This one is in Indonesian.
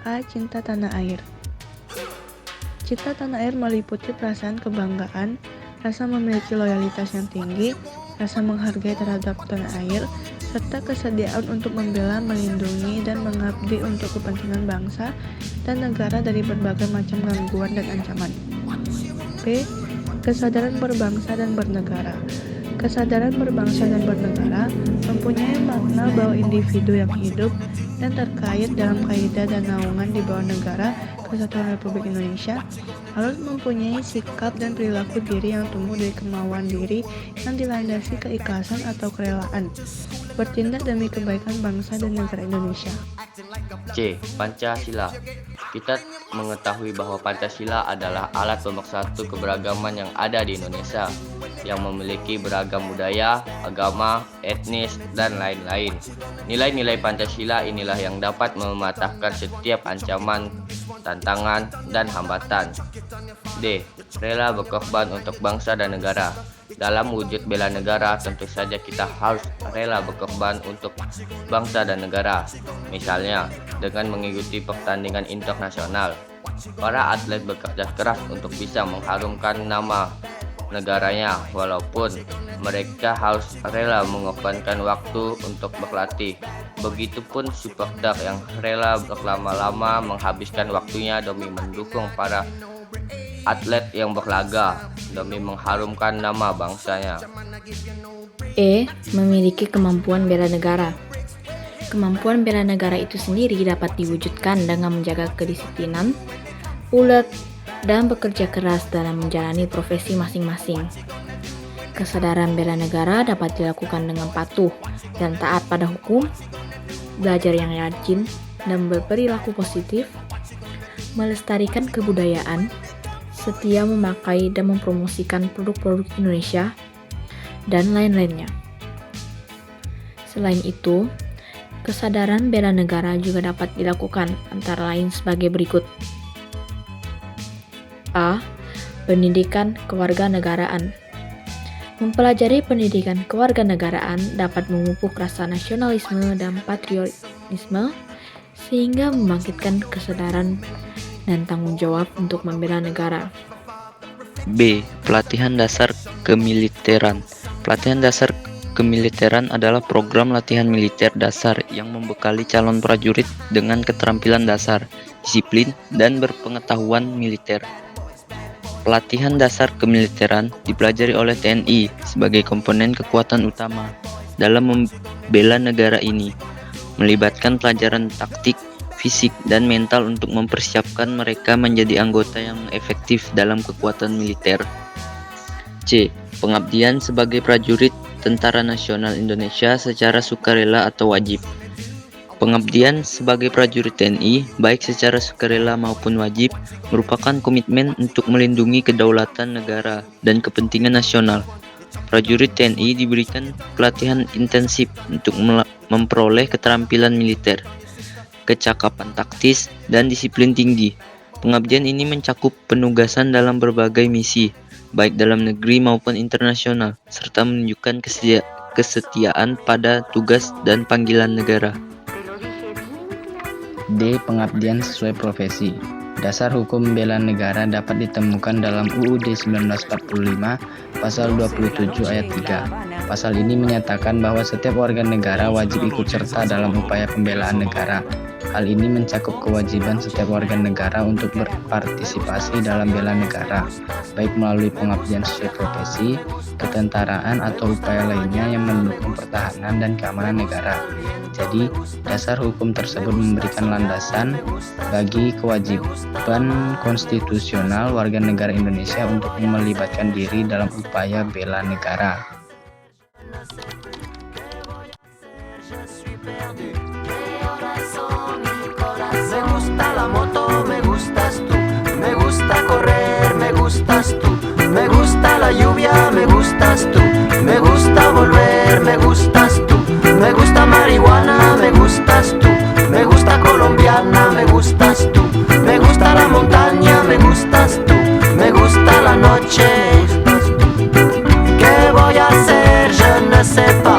A. Cinta tanah air. Cinta tanah air meliputi perasaan kebanggaan, rasa memiliki loyalitas yang tinggi, rasa menghargai terhadap tanah air, serta kesediaan untuk membela, melindungi, dan mengabdi untuk kepentingan bangsa dan negara dari berbagai macam gangguan dan ancaman. B. Kesadaran berbangsa dan bernegara. Kesadaran berbangsa dan bernegara mempunyai makna bahwa individu yang hidup dan terkait dalam kaidah dan naungan di bawah negara Kesatuan Republik Indonesia harus mempunyai sikap dan perilaku diri yang tumbuh dari kemauan diri yang dilandasi keikhlasan atau kerelaan, bertindak demi kebaikan bangsa dan negara Indonesia. C. Pancasila. Kita mengetahui bahwa Pancasila adalah alat pemersatu keberagaman yang ada di Indonesia, yang memiliki beragam budaya, agama, etnis, dan lain-lain. Nilai-nilai Pancasila inilah yang dapat mematahkan setiap ancaman, tantangan, dan hambatan. D. Rela berkorban untuk bangsa dan negara. Dalam wujud bela negara, tentu saja kita harus rela berkorban untuk bangsa dan negara. Misalnya, dengan mengikuti pertandingan internasional, para atlet bekerja keras untuk bisa mengharumkan nama negaranya, walaupun mereka harus rela mengorbankan waktu untuk berlatih. Begitupun supporter yang rela berlama-lama menghabiskan waktunya demi mendukung para atlet yang berlaga demi mengharumkan nama bangsanya. E. Memiliki kemampuan bela negara. Kemampuan bela negara itu sendiri dapat diwujudkan dengan menjaga kedisiplinan, ulet, dan bekerja keras dalam menjalani profesi masing-masing. Kesadaran bela negara dapat dilakukan dengan patuh dan taat pada hukum, belajar yang rajin dan berperilaku positif, melestarikan kebudayaan, setia memakai dan mempromosikan produk-produk Indonesia, dan lain-lainnya. Selain itu, kesadaran bela negara juga dapat dilakukan antara lain sebagai berikut. A. Pendidikan kewarganegaraan. Mempelajari pendidikan kewarganegaraan dapat memupuk rasa nasionalisme dan patriotisme sehingga membangkitkan kesadaran dan tanggung jawab untuk membela negara. B. Pelatihan dasar kemiliteran. Pelatihan dasar kemiliteran adalah program latihan militer dasar yang membekali calon prajurit dengan keterampilan dasar, disiplin, dan berpengetahuan militer. Pelatihan dasar kemiliteran dipelajari oleh TNI sebagai komponen kekuatan utama dalam membela negara ini, melibatkan pelajaran taktik, fisik, dan mental untuk mempersiapkan mereka menjadi anggota yang efektif dalam kekuatan militer. C. Pengabdian sebagai prajurit Tentara Nasional Indonesia secara sukarela atau wajib. Pengabdian sebagai prajurit TNI, baik secara sukarela maupun wajib, merupakan komitmen untuk melindungi kedaulatan negara dan kepentingan nasional. Prajurit TNI diberikan pelatihan intensif untuk memperoleh keterampilan militer, kecakapan taktis, dan disiplin tinggi. Pengabdian ini mencakup penugasan dalam berbagai misi, baik dalam negeri maupun internasional, serta menunjukkan kesetiaan pada tugas dan panggilan negara. D. Pengabdian sesuai profesi. Dasar hukum bela negara dapat ditemukan dalam UUD 1945 pasal 27 ayat 3. Pasal ini menyatakan bahwa setiap warga negara wajib ikut serta dalam upaya pembelaan negara. Hal ini mencakup kewajiban setiap warga negara untuk berpartisipasi dalam bela negara, baik melalui pengabdian sesuai profesi, ketentaraan, atau upaya lainnya yang mendukung pertahanan dan keamanan negara. Jadi, dasar hukum tersebut memberikan landasan bagi kewajiban konstitusional warga negara Indonesia untuk melibatkan diri dalam upaya bela negara. Me gusta la moto, me gustas tú. Me gusta correr, me gustas tú. Me gusta la lluvia, me gustas tú. Me gusta volver, me gustas tú. Me gusta marihuana, me gustas tú. Me gusta colombiana, me gustas tú. Me gusta la montaña, me gustas tú. Me gusta la noche, ¿qué voy a hacer? Je ne sais pas.